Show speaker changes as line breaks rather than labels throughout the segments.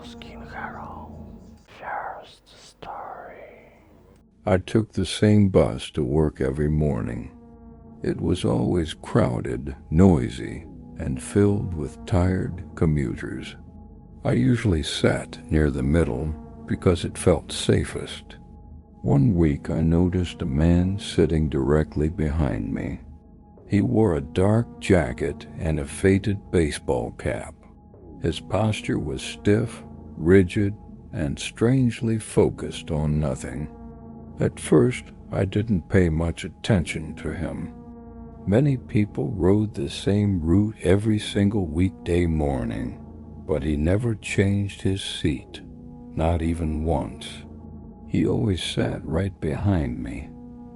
Skin Hero shares the story.
I took the same bus to work every morning. It was always crowded, noisy, and filled with tired commuters. I usually sat near the middle because it felt safest. One week I noticed a man sitting directly behind me. He wore a dark jacket and a faded baseball cap. His posture was stiff, rigid, and strangely focused on nothing. At first, I didn't pay much attention to him. Many people rode the same route every single weekday morning, but he never changed his seat, not even once. He always sat right behind me,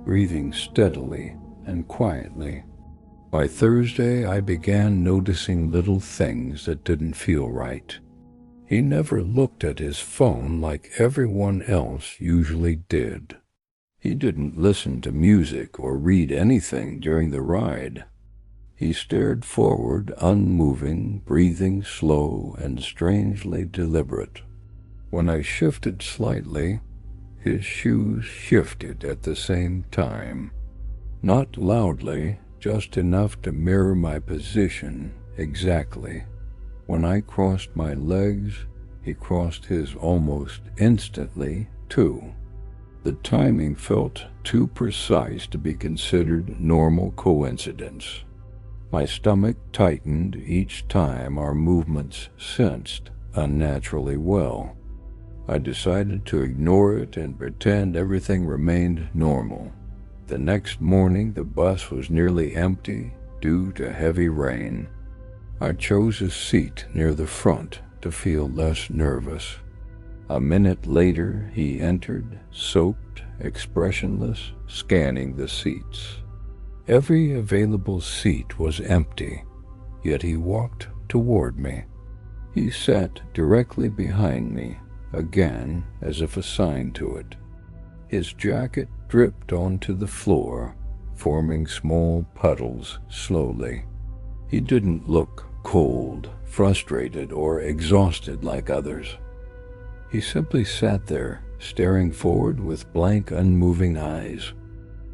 breathing steadily and quietly. By Thursday, I began noticing little things that didn't feel right. He never looked at his phone like everyone else usually did. He didn't listen to music or read anything during the ride. He stared forward, unmoving, breathing slow and strangely deliberate. When I shifted slightly, his shoes shifted at the same time. Not loudly, just enough to mirror my position exactly. When I crossed my legs, he crossed his almost instantly, too. The timing felt too precise to be considered normal coincidence. My stomach tightened each time our movements sensed unnaturally well. I decided to ignore it and pretend everything remained normal. The next morning, the bus was nearly empty due to heavy rain. I chose a seat near the front to feel less nervous. A minute later, he entered, soaked, expressionless, scanning the seats. Every available seat was empty, yet he walked toward me. He sat directly behind me, again as if assigned to it. His jacket dripped onto the floor, forming small puddles slowly. He didn't look cold, frustrated, or exhausted like others. He simply sat there, staring forward with blank, unmoving eyes.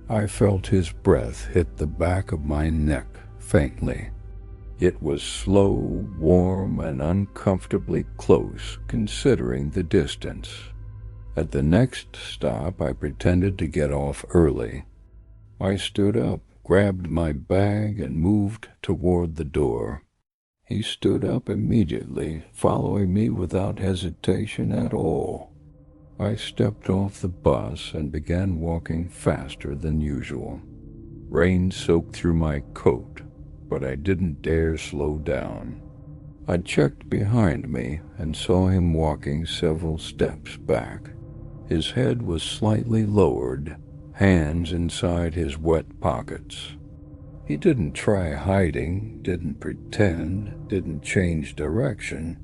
I felt his breath hit the back of my neck faintly. It was slow, warm, and uncomfortably close considering the distance. At the next stop, I pretended to get off early. I stood up, grabbed my bag, and moved toward the door. He stood up immediately, following me without hesitation at all. I stepped off the bus and began walking faster than usual. Rain soaked through my coat, but I didn't dare slow down. I checked behind me and saw him walking several steps back. His head was slightly lowered, hands inside his wet pockets. He didn't try hiding, didn't pretend, didn't change direction.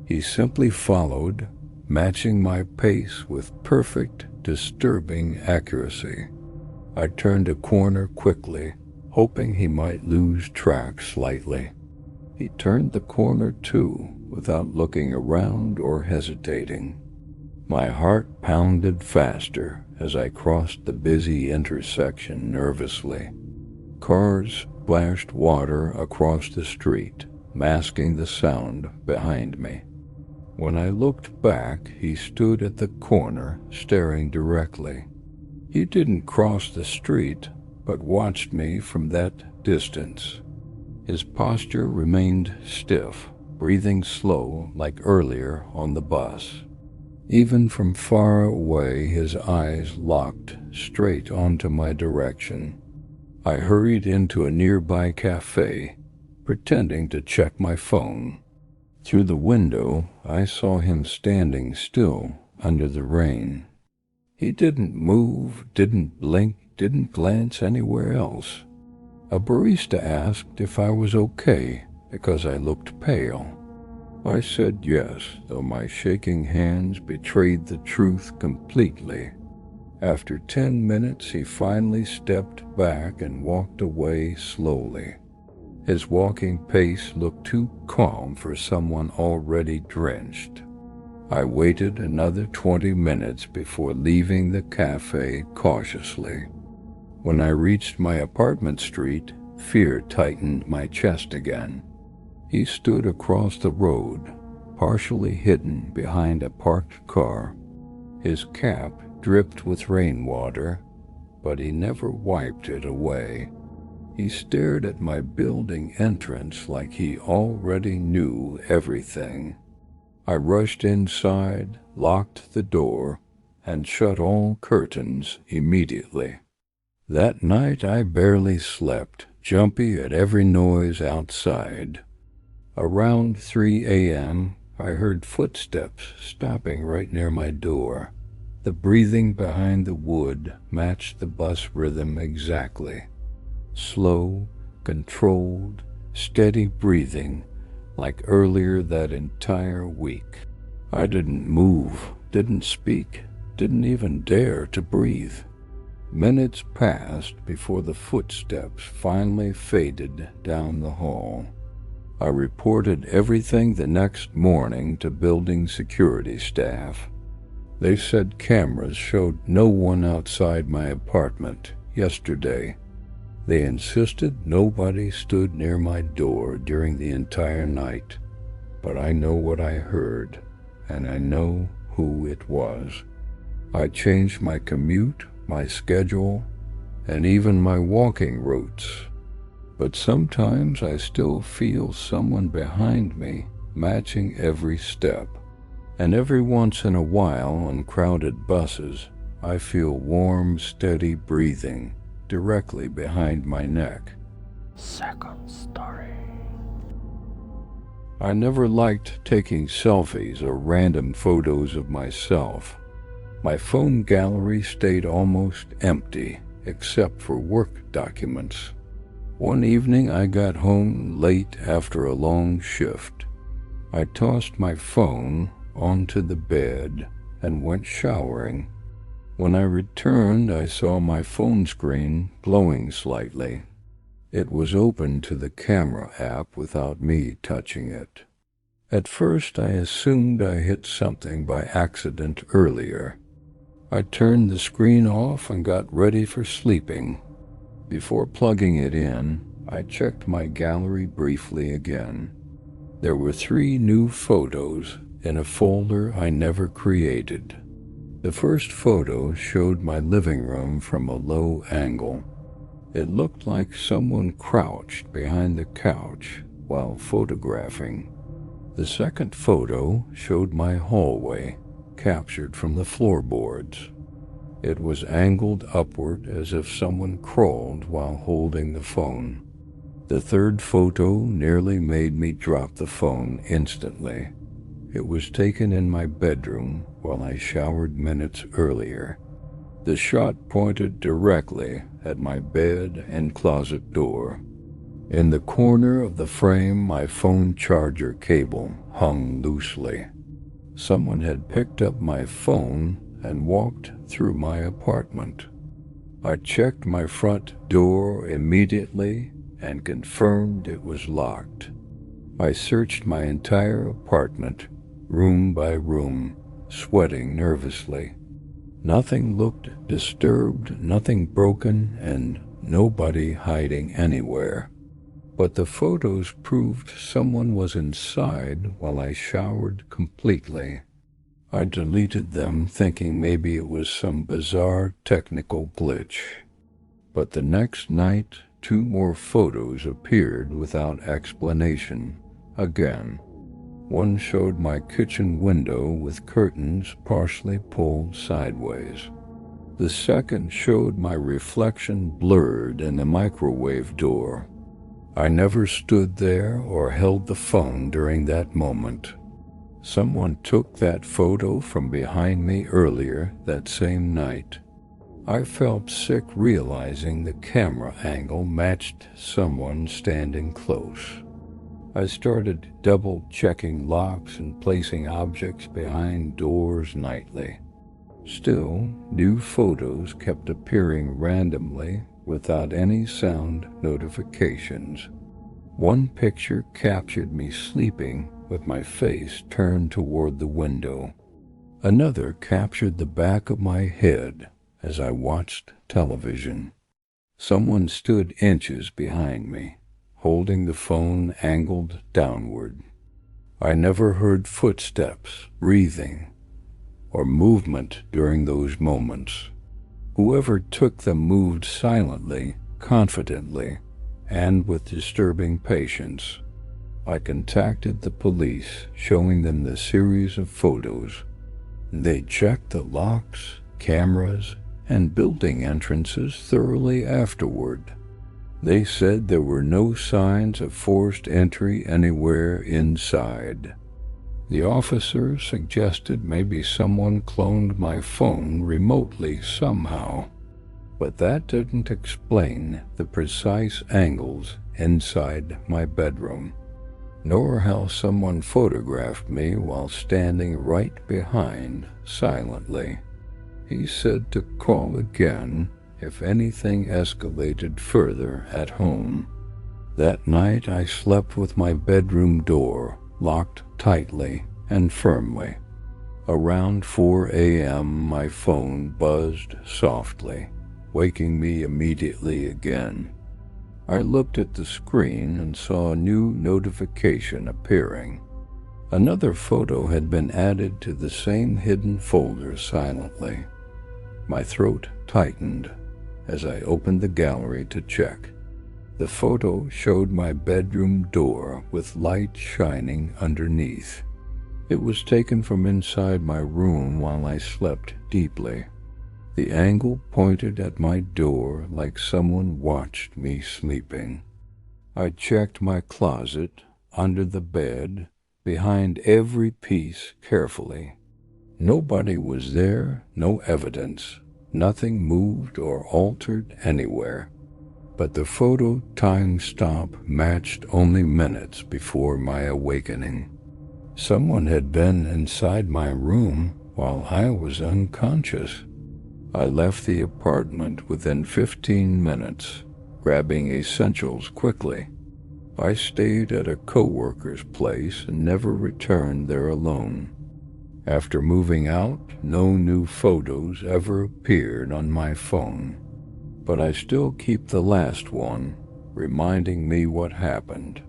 He simply followed, matching my pace with perfect, disturbing accuracy. I turned a corner quickly, hoping he might lose track slightly. He turned the corner too, without looking around or hesitating. My heart pounded faster as I crossed the busy intersection nervously. Cars splashed water across the street, masking the sound behind me. When I looked back, he stood at the corner, staring directly. He didn't cross the street, but watched me from that distance. His posture remained stiff, breathing slow like earlier on the bus. Even from far away, his eyes locked straight onto my direction. I hurried into a nearby cafe, pretending to check my phone. Through the window, I saw him standing still under the rain. He didn't move, didn't blink, didn't glance anywhere else. A barista asked if I was okay because I looked pale. I said yes, though my shaking hands betrayed the truth completely. After 10 minutes, he finally stepped back and walked away slowly. His walking pace looked too calm for someone already drenched. I waited another 20 minutes before leaving the cafe cautiously. When I reached my apartment street, fear tightened my chest again. He stood across the road, partially hidden behind a parked car. His cap dripped with rainwater, but he never wiped it away. He stared at my building entrance like he already knew everything. I rushed inside, locked the door, and shut all curtains immediately. That night I barely slept, jumpy at every noise outside. Around 3 a.m., I heard footsteps stopping right near my door. The breathing behind the wood matched the bus rhythm exactly. Slow, controlled, steady breathing, like earlier that entire week. I didn't move, didn't speak, didn't even dare to breathe. Minutes passed before the footsteps finally faded down the hall. I reported everything the next morning to building security staff. They said cameras showed no one outside my apartment yesterday. They insisted nobody stood near my door during the entire night. But I know what I heard, and I know who it was. I changed my commute, my schedule, and even my walking routes. But sometimes I still feel someone behind me, matching every step. And every once in a while on crowded buses, I feel warm, steady breathing directly behind my neck.
Second story.
I never liked taking selfies or random photos of myself. My phone gallery stayed almost empty, except for work documents. One evening I got home late after a long shift. I tossed my phone onto the bed and went showering. When I returned, I saw my phone screen glowing slightly. It was open to the camera app without me touching it. At first, I assumed I hit something by accident earlier. I turned the screen off and got ready for sleeping. Before plugging it in, I checked my gallery briefly again. There were 3 new photos in a folder I never created. The first photo showed my living room from a low angle. It looked like someone crouched behind the couch while photographing. The second photo showed my hallway, captured from the floorboards. It was angled upward as if someone crawled while holding the phone. The third photo nearly made me drop the phone instantly. It was taken in my bedroom while I showered minutes earlier. The shot pointed directly at my bed and closet door. In the corner of the frame, my phone charger cable hung loosely. Someone had picked up my phone and walked through my apartment. I checked my front door immediately and confirmed it was locked. I searched my entire apartment, room by room, sweating nervously. Nothing looked disturbed, nothing broken, and nobody hiding anywhere. But the photos proved someone was inside while I showered completely. I deleted them thinking maybe it was some bizarre technical glitch. But the next night, 2 more photos appeared without explanation. Again, one showed my kitchen window with curtains partially pulled sideways. The second showed my reflection blurred in the microwave door. I never stood there or held the phone during that moment. Someone took that photo from behind me earlier that same night. I felt sick realizing the camera angle matched someone standing close. I started double-checking locks and placing objects behind doors nightly. Still, new photos kept appearing randomly without any sound notifications. One picture captured me sleeping with my face turned toward the window. Another captured the back of my head as I watched television. Someone stood inches behind me, holding the phone angled downward. I never heard footsteps, breathing, or movement during those moments. Whoever took them moved silently, confidently, and with disturbing patience. I contacted the police, showing them the series of photos. They checked the locks, cameras, and building entrances thoroughly afterward. They said there were no signs of forced entry anywhere inside. The officer suggested maybe someone cloned my phone remotely somehow, but that didn't explain the precise angles inside my bedroom, nor how someone photographed me while standing right behind silently. He said to call again if anything escalated further at home. That night I slept with my bedroom door locked tightly and firmly. Around 4 a.m. my phone buzzed softly, waking me immediately again. I looked at the screen and saw a new notification appearing. Another photo had been added to the same hidden folder silently. My throat tightened as I opened the gallery to check. The photo showed my bedroom door with light shining underneath. It was taken from inside my room while I slept deeply. The angle pointed at my door like someone watched me sleeping. I checked my closet, under the bed, behind every piece carefully. Nobody was there, no evidence. Nothing moved or altered anywhere. But the photo timestamp matched only minutes before my awakening. Someone had been inside my room while I was unconscious. I left the apartment within 15 minutes, grabbing essentials quickly. I stayed at a coworker's place and never returned there alone. After moving out, no new photos ever appeared on my phone, but I still keep the last one, reminding me what happened.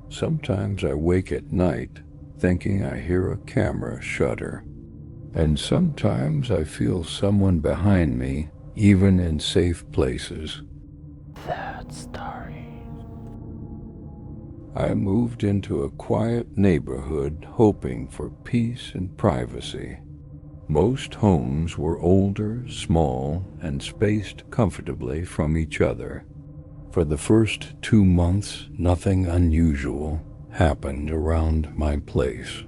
Sometimes I wake at night thinking I hear a camera shutter, and sometimes I feel someone behind me, even in safe places.
That story.
I moved into a quiet neighborhood hoping for peace and privacy. Most homes were older, small, and spaced comfortably from each other. For the first 2 months, nothing unusual happened around my place.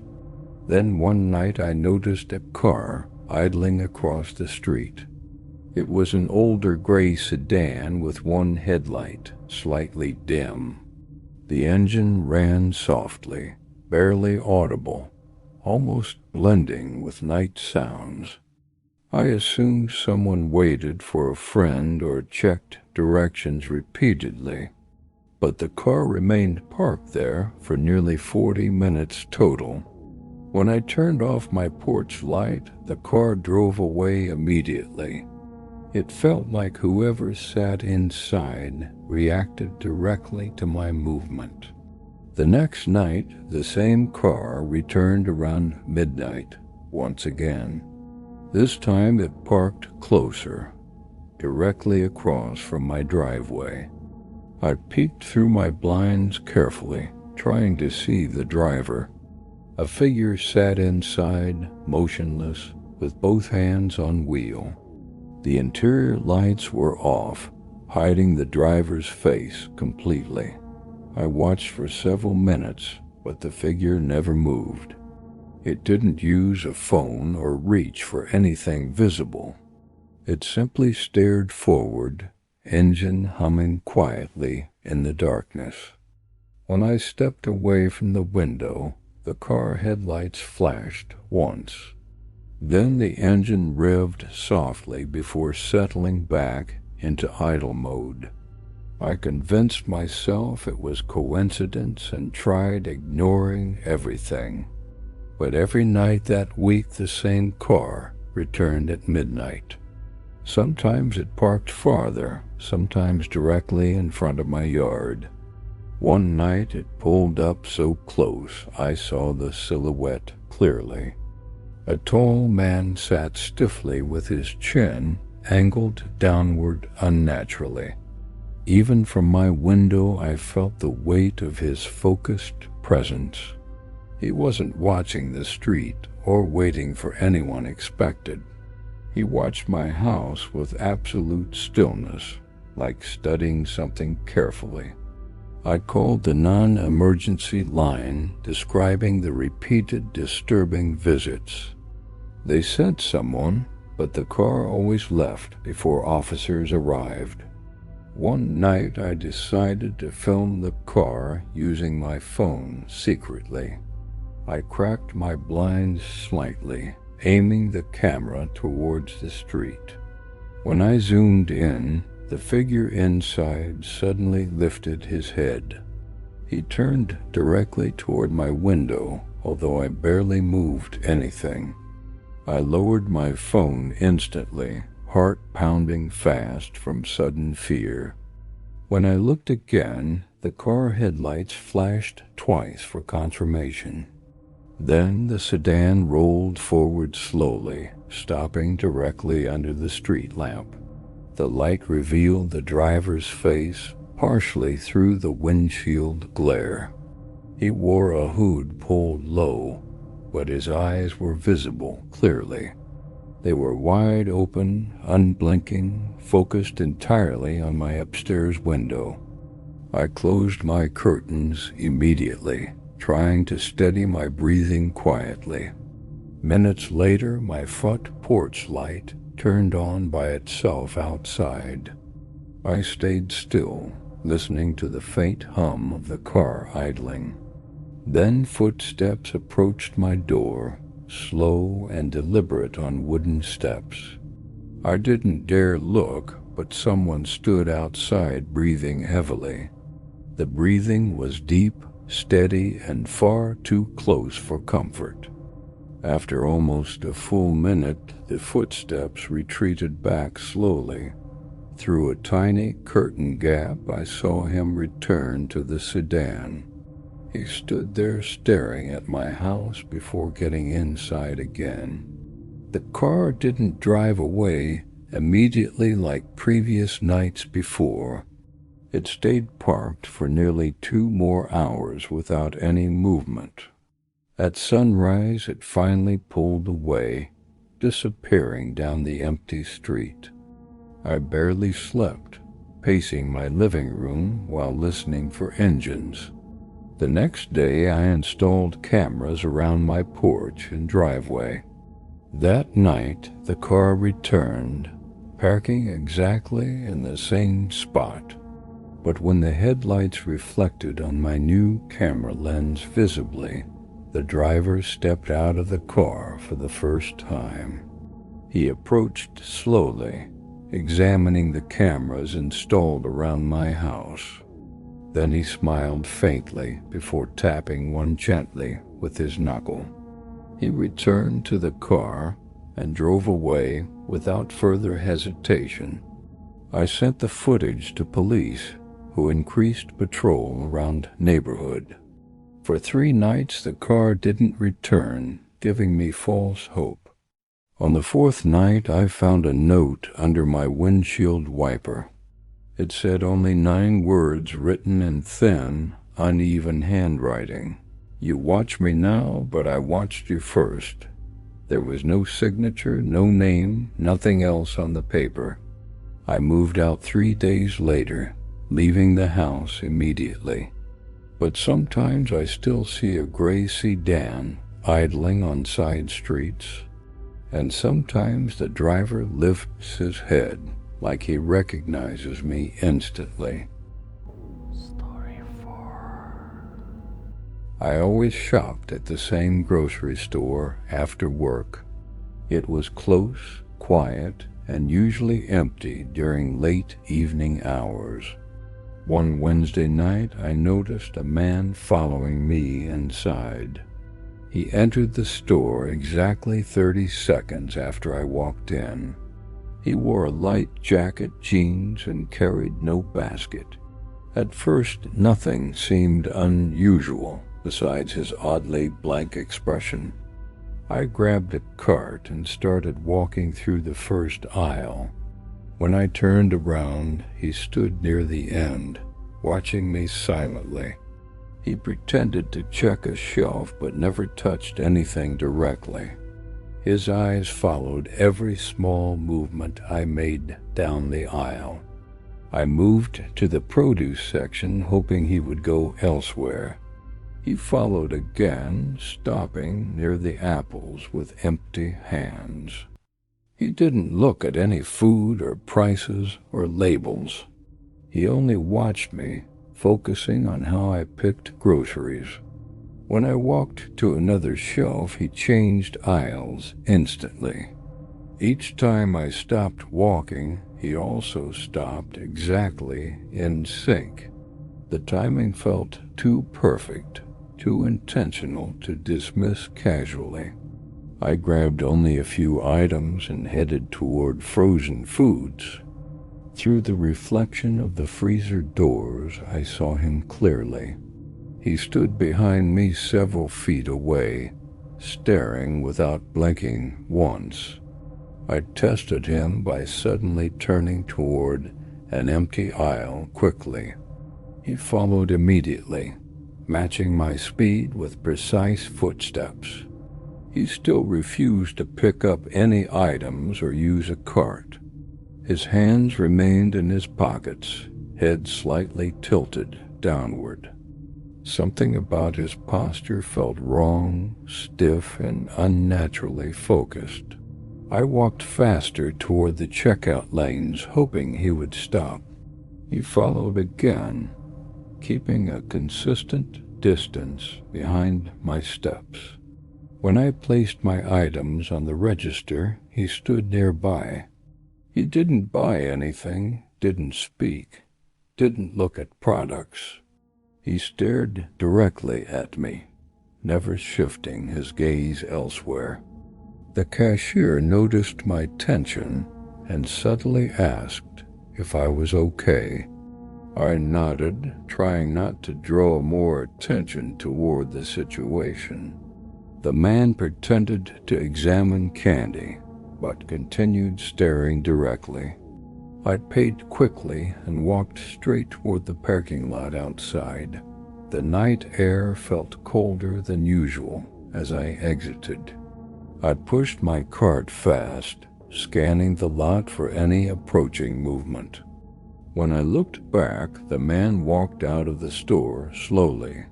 Then one night I noticed a car idling across the street. It was an older gray sedan with one headlight, slightly dim. The engine ran softly, barely audible, almost blending with night sounds. I assumed someone waited for a friend or checked directions repeatedly, but the car remained parked there for nearly 40 minutes total. When I turned off my porch light, the car drove away immediately. It felt like whoever sat inside reacted directly to my movement. The next night, the same car returned around midnight once again. This time it parked closer, directly across from my driveway. I peeked through my blinds carefully, trying to see the driver. A figure sat inside, motionless, with both hands on wheel. The interior lights were off, hiding the driver's face completely. I watched for several minutes, but the figure never moved. It didn't use a phone or reach for anything visible. It simply stared forward, engine humming quietly in the darkness. When I stepped away from the window, the car headlights flashed once. Then the engine revved softly before settling back into idle mode. I convinced myself it was coincidence and tried ignoring everything. But every night that week the same car returned at midnight. Sometimes it parked farther, sometimes directly in front of my yard. One night it pulled up so close I saw the silhouette clearly. A tall man sat stiffly with his chin angled downward unnaturally. Even from my window I felt the weight of his focused presence. He wasn't watching the street or waiting for anyone expected. He watched my house with absolute stillness, like studying something carefully. I called the non-emergency line describing the repeated disturbing visits. They sent someone, but the car always left before officers arrived. One night I decided to film the car using my phone secretly. I cracked my blinds slightly, aiming the camera towards the street. When I zoomed in, the figure inside suddenly lifted his head. He turned directly toward my window, although I barely moved anything. I lowered my phone instantly, heart pounding fast from sudden fear. When I looked again, the car headlights flashed twice for confirmation. Then the sedan rolled forward slowly, stopping directly under the street lamp. The light revealed the driver's face partially through the windshield glare. He wore a hood pulled low, but his eyes were visible clearly. They were wide open, unblinking, focused entirely on my upstairs window. I closed my curtains immediately, trying to steady my breathing quietly. Minutes later, my front porch light turned on by itself outside. I stayed still, listening to the faint hum of the car idling. Then footsteps approached my door, slow and deliberate on wooden steps. I didn't dare look, but someone stood outside breathing heavily. The breathing was deep, steady, and far too close for comfort. After almost a full minute, the footsteps retreated back slowly. Through a tiny curtain gap, I saw him return to the sedan. He stood there staring at my house before getting inside again. The car didn't drive away immediately like previous nights before. It stayed parked for nearly 2 more hours without any movement. At sunrise, it finally pulled away, disappearing down the empty street. I barely slept, pacing my living room while listening for engines. The next day, I installed cameras around my porch and driveway. That night, the car returned, parking exactly in the same spot. But when the headlights reflected on my new camera lens visibly, the driver stepped out of the car for the first time. He approached slowly, examining the cameras installed around my house. Then he smiled faintly before tapping one gently with his knuckle. He returned to the car and drove away without further hesitation. I sent the footage to police, who increased patrol around neighborhood. For 3 nights the car didn't return, giving me false hope. On the 4th night I found a note under my windshield wiper. It said only 9 words written in thin, uneven handwriting. "You watch me now, but I watched you first." There was no signature, no name, nothing else on the paper. I moved out 3 days later, leaving the house immediately. But sometimes I still see a gray sedan idling on side streets, and sometimes the driver lifts his head like he recognizes me instantly.
Story 4.
I always shopped at the same grocery store after work. It was close, quiet, and usually empty during late evening hours. One Wednesday night, I noticed a man following me inside. He entered the store exactly 30 seconds after I walked in. He wore a light jacket, jeans, and carried no basket. At first, nothing seemed unusual besides his oddly blank expression. I grabbed a cart and started walking through the first aisle. When I turned around, he stood near the end, watching me silently. He pretended to check a shelf but never touched anything directly. His eyes followed every small movement I made down the aisle. I moved to the produce section, hoping he would go elsewhere. He followed again, stopping near the apples with empty hands. He didn't look at any food or prices or labels. He only watched me, focusing on how I picked groceries. When I walked to another shelf, he changed aisles instantly. Each time I stopped walking, he also stopped exactly in sync. The timing felt too perfect, too intentional to dismiss casually. I grabbed only a few items and headed toward frozen foods. Through the reflection of the freezer doors, I saw him clearly. He stood behind me several feet away, staring without blinking once. I tested him by suddenly turning toward an empty aisle quickly. He followed immediately, matching my speed with precise footsteps. He still refused to pick up any items or use a cart. His hands remained in his pockets, head slightly tilted downward. Something about his posture felt wrong, stiff, and unnaturally focused. I walked faster toward the checkout lanes, hoping he would stop. He followed again, keeping a consistent distance behind my steps. When I placed my items on the register, he stood nearby. He didn't buy anything, didn't speak, didn't look at products. He stared directly at me, never shifting his gaze elsewhere. The cashier noticed my tension and subtly asked if I was okay. I nodded, trying not to draw more attention toward the situation. The man pretended to examine candy, but continued staring directly. I paid quickly and walked straight toward the parking lot outside. The night air felt colder than usual as I exited. I pushed my cart fast, scanning the lot for any approaching movement. When I looked back, the man walked out of the store slowly.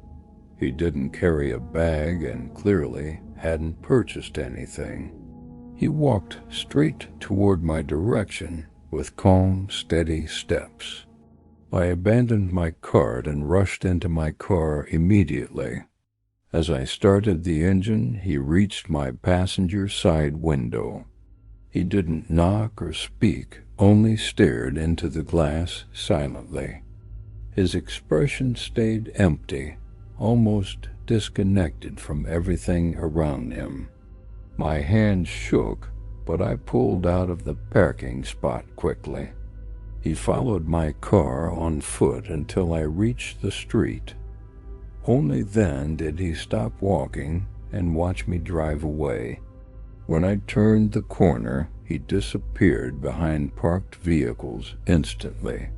He didn't carry a bag and clearly hadn't purchased anything. He walked straight toward my direction with calm, steady steps. I abandoned my cart and rushed into my car immediately. As I started the engine, he reached my passenger side window. He didn't knock or speak, only stared into the glass silently. His expression stayed empty, almost disconnected from everything around him. My hand shook, but I pulled out of the parking spot quickly. He followed my car on foot until I reached the street. Only then did he stop walking and watch me drive away. When I turned the corner, he disappeared behind parked vehicles instantly.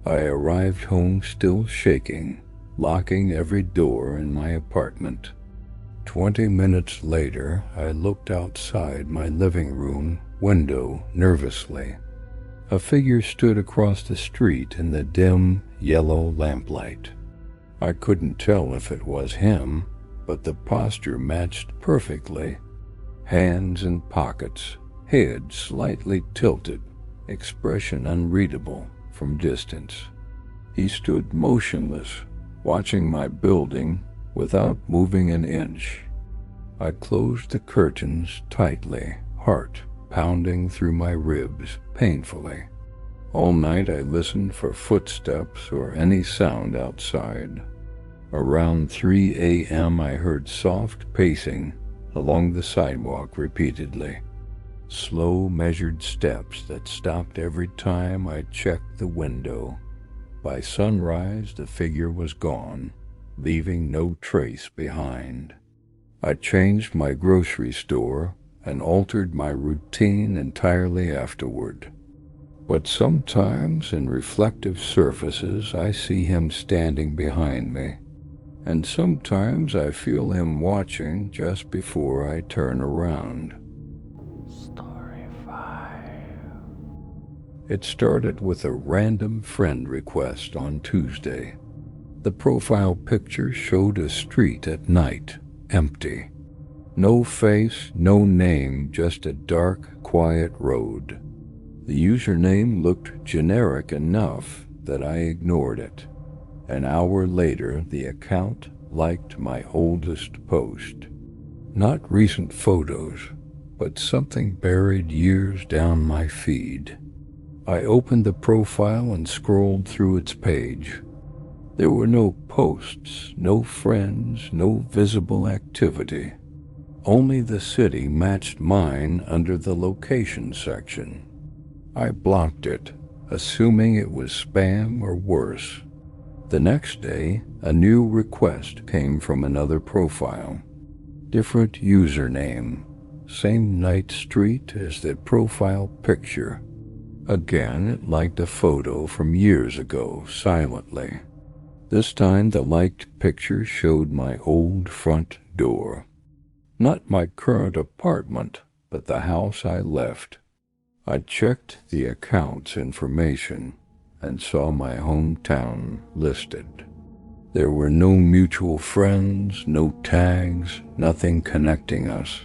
I arrived home still shaking, locking every door in my apartment. 20 minutes later, I looked outside my living room window nervously. A figure stood across the street in the dim, yellow lamplight. I couldn't tell if it was him, but the posture matched perfectly. Hands in pockets, head slightly tilted, expression unreadable from distance. He stood motionless, watching my building without moving an inch. I closed the curtains tightly, heart pounding through my ribs painfully. All night I listened for footsteps or any sound outside. Around 3 a.m. I heard soft pacing along the sidewalk repeatedly. Slow, measured steps that stopped every time I checked the window. By sunrise, the figure was gone, leaving no trace behind. I changed my grocery store and altered my routine entirely afterward. But sometimes in reflective surfaces I see him standing behind me, and sometimes I feel him watching just before I turn around.
Story 5.
It started with a random friend request on Tuesday. The profile picture showed a street at night, empty. No face, no name, just a dark, quiet road. The username looked generic enough that I ignored it. An hour later, the account liked my oldest post. Not recent photos, but something buried years down my feed. I opened the profile and scrolled through its page. There were no posts, no friends, no visible activity. Only the city matched mine under the location section. I blocked it, assuming it was spam or worse. The next day, a new request came from another profile. Different username, same night street as the profile picture. Again, it liked a photo from years ago, silently. This time the liked picture showed my old front door. Not my current apartment, but the house I left. I checked the account's information and saw my hometown listed. There were no mutual friends, no tags, nothing connecting us.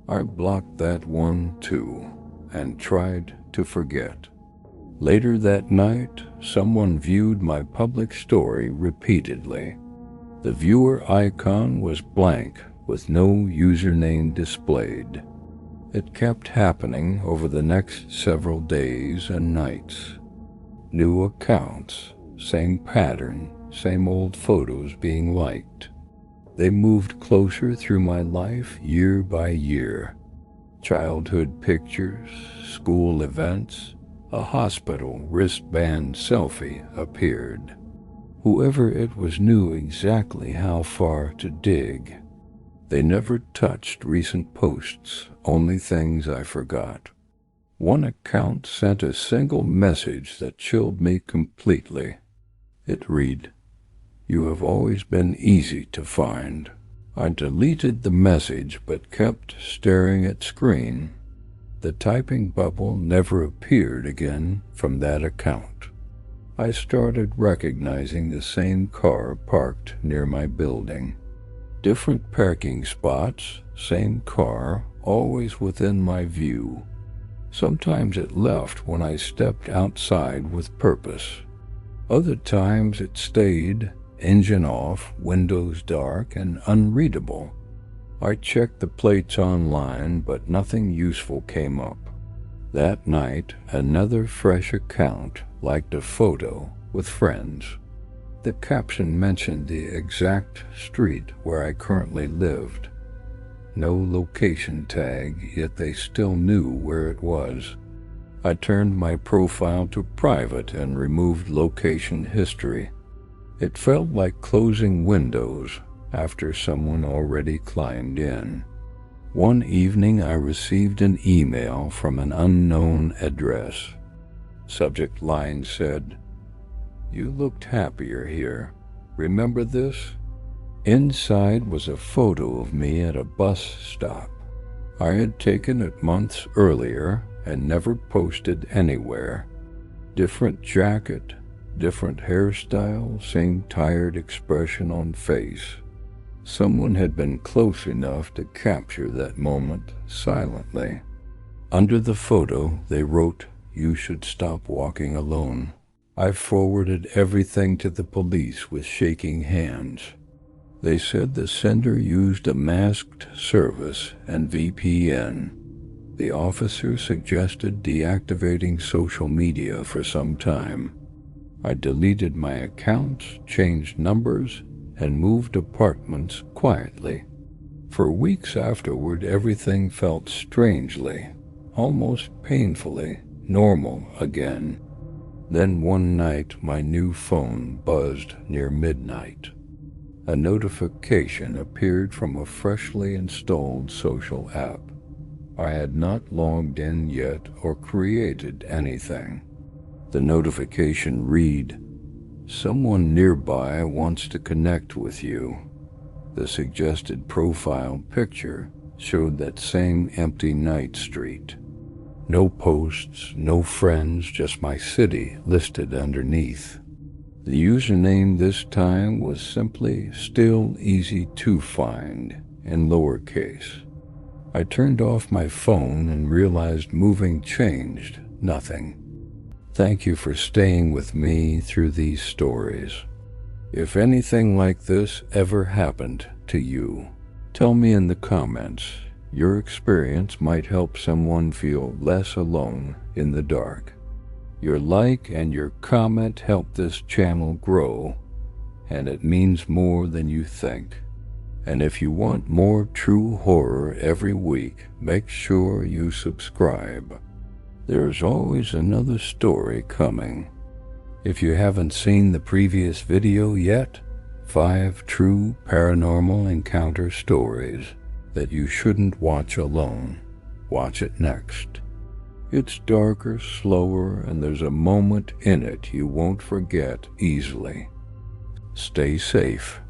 I blocked that one too and tried to forget. Later that night, someone viewed my public story repeatedly. The viewer icon was blank with no username displayed. It kept happening over the next several days and nights. New accounts, same pattern, same old photos being liked. They moved closer through my life year by year. Childhood pictures, school events, a hospital wristband selfie appeared. Whoever it was knew exactly how far to dig. They never touched recent posts, only things I forgot. One account sent a single message that chilled me completely. It read, "You have always been easy to find." I deleted the message but kept staring at screen. The typing bubble never appeared again from that account. I started recognizing the same car parked near my building. Different parking spots, same car, always within my view. Sometimes it left when I stepped outside with purpose. Other times it stayed, engine off, windows dark, and unreadable. I checked the plates online, but nothing useful came up. That night, another fresh account liked a photo with friends. The caption mentioned the exact street where I currently lived. No location tag, yet they still knew where it was. I turned my profile to private and removed location history. It felt like closing windows after someone already climbed in. One evening I received an email from an unknown address. Subject line said, "You looked happier here. Remember this?" Inside was a photo of me at a bus stop. I had taken it months earlier and never posted anywhere. Different jacket, different hairstyle, same tired expression on face. Someone had been close enough to capture that moment silently. Under the photo, they wrote, "You should stop walking alone." I forwarded everything to the police with shaking hands. They said the sender used a masked service and VPN. The officer suggested deactivating social media for some time. I deleted my accounts, changed numbers, and moved apartments quietly. For weeks afterward, everything felt strangely, almost painfully, normal again. Then one night, my new phone buzzed near midnight. A notification appeared from a freshly installed social app. I had not logged in yet or created anything. The notification read, "Someone nearby wants to connect with you." The suggested profile picture showed that same empty night street. No posts, no friends, just my city listed underneath. The username this time was simply "Still Easy to Find" in lowercase. I turned off my phone and realized moving changed nothing. Thank you for staying with me through these stories. If anything like this ever happened to you, tell me in the comments. Your experience might help someone feel less alone in the dark. Your like and your comment help this channel grow, and it means more than you think. And if you want more true horror every week, make sure you subscribe. There's always another story coming. If you haven't seen the previous video yet, 5 true paranormal encounter stories that you shouldn't watch alone. Watch it next. It's darker, slower, and there's a moment in it you won't forget easily. Stay safe.